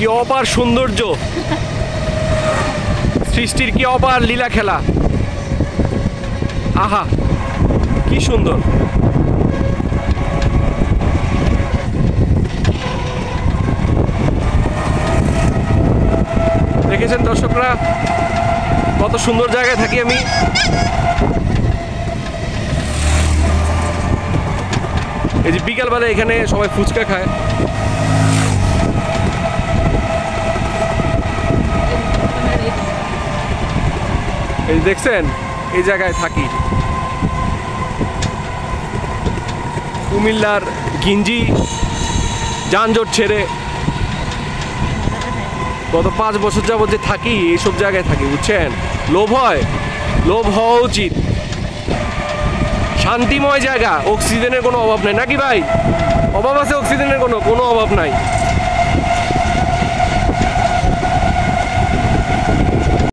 কি অপার সৌন্দর্য, সৃষ্টির কি অপার লীলা খেলা। আহা কি সুন্দর। দেখেছেন দর্শকরা কত সুন্দর জায়গায় থাকি আমি। এই যে বিকালবেলা এখানে সবাই ফুচকা খায়। এই দেখছেন এই জায়গায় থাকি। কুমিল্লার গিঞ্জি যানজট ছেড়ে গত 5 বছর যাবত যে থাকি এইসব জায়গায় থাকি, বুঝছেন। লোভ হয়, লোভ হওয়া উচিত। শান্তিময় জায়গা, অক্সিজেনের কোনো অভাব নাই নাকি ভাই? অভাব আছে অক্সিজেনের? কোনো অভাব নাই।